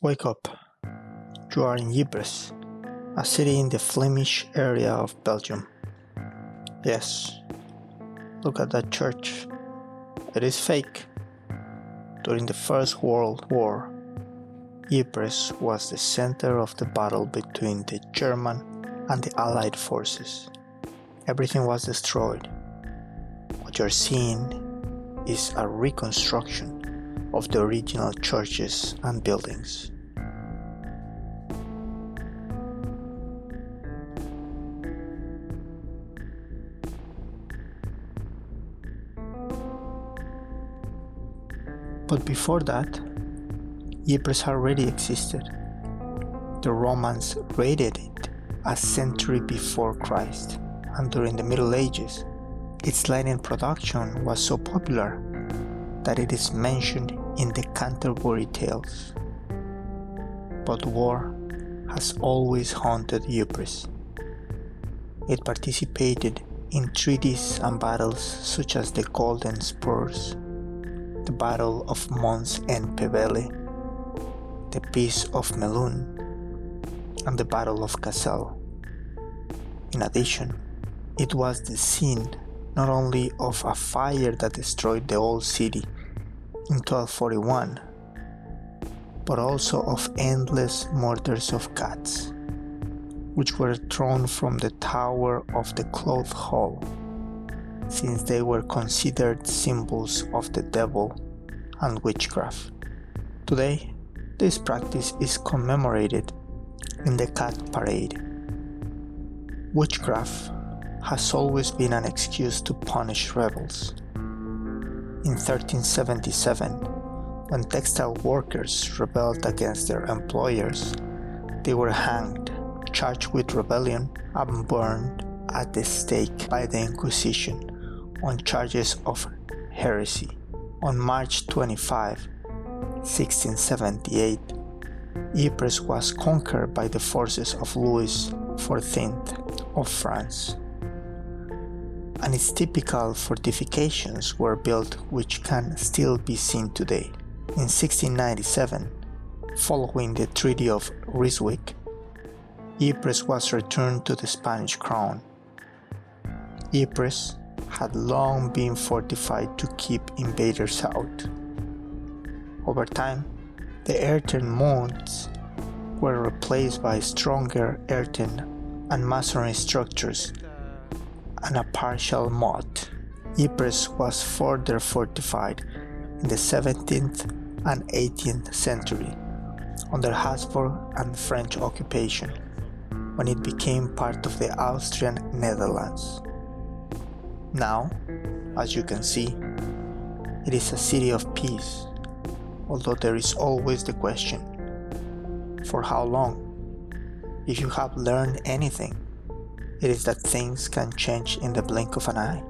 Wake up, you are in Ypres, a city in the Flemish area of Belgium. Yes, look at that church. It is fake. During the First World War, Ypres was the center of the battle between the German and the Allied forces. Everything was destroyed. What you're seeing is a reconstruction of the original churches and buildings. But before that, Ypres already existed. The Romans raided it a century before Christ, and during the Middle Ages, its linen production was so popular that it is mentioned in the Canterbury Tales. But war has always haunted Ypres. It participated in treaties and battles such as the Golden Spurs, the Battle of Mons en Pevele, the Peace of Melun, and the Battle of Cassel. In addition, it was the scene not only of a fire that destroyed the old city in 1241, but also of endless murders of cats, which were thrown from the tower of the Cloth Hall, since they were considered symbols of the devil and witchcraft. Today, this practice is commemorated in the Cat Parade. Witchcraft has always been an excuse to punish rebels. In 1377, when textile workers rebelled against their employers, they were hanged, charged with rebellion, and burned at the stake by the Inquisition on charges of heresy. On March 25, 1678, Ypres was conquered by the forces of Louis XIV of France, and its typical fortifications were built, which can still be seen today. In 1697, following the Treaty of Ryswick, Ypres was returned to the Spanish crown. Ypres had long been fortified to keep invaders out. Over time, the earthen moats were replaced by stronger earthen and masonry structures and a partial moat. Ypres was further fortified in the 17th and 18th century under Habsburg and French occupation, when it became part of the Austrian Netherlands. Now, as you can see, it is a city of peace, although there is always the question, for how long? If you have learned anything, it is that things can change in the blink of an eye.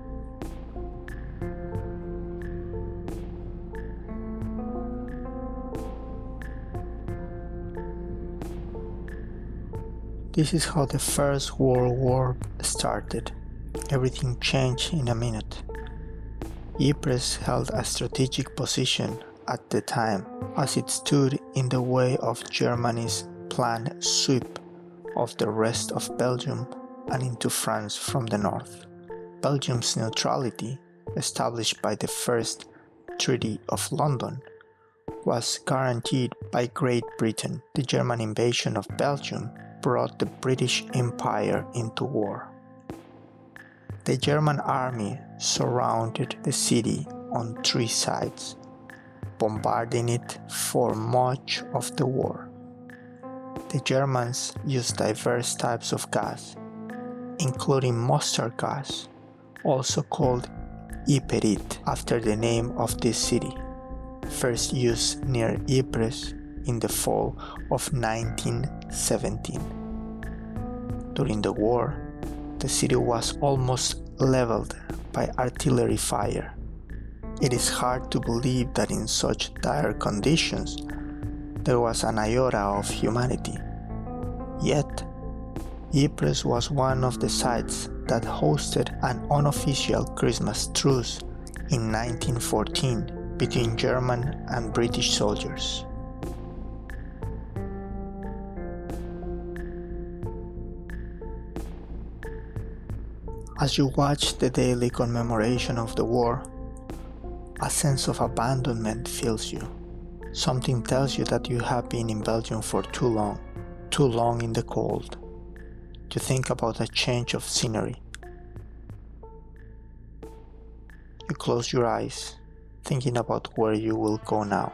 This is how the First World War started. Everything changed in a minute. Ypres held a strategic position at the time, as it stood in the way of Germany's planned sweep of the rest of Belgium and into France from the north. Belgium's neutrality, established by the First Treaty of London, was guaranteed by Great Britain. The German invasion of Belgium brought the British Empire into war. The German army surrounded the city on three sides, bombarding it for much of the war. The Germans used diverse types of gas, including mustard gas, also called Yperit, after the name of this city, first used near Ypres in the fall of 1917. During the war, the city was almost leveled by artillery fire. It is hard to believe that in such dire conditions there was an iota of humanity. Yet, Ypres was one of the sites that hosted an unofficial Christmas truce in 1914 between German and British soldiers. As you watch the daily commemoration of the war, a sense of abandonment fills you. Something tells you that you have been in Belgium for too long in the cold, to think about a change of scenery. You close your eyes, thinking about where you will go now.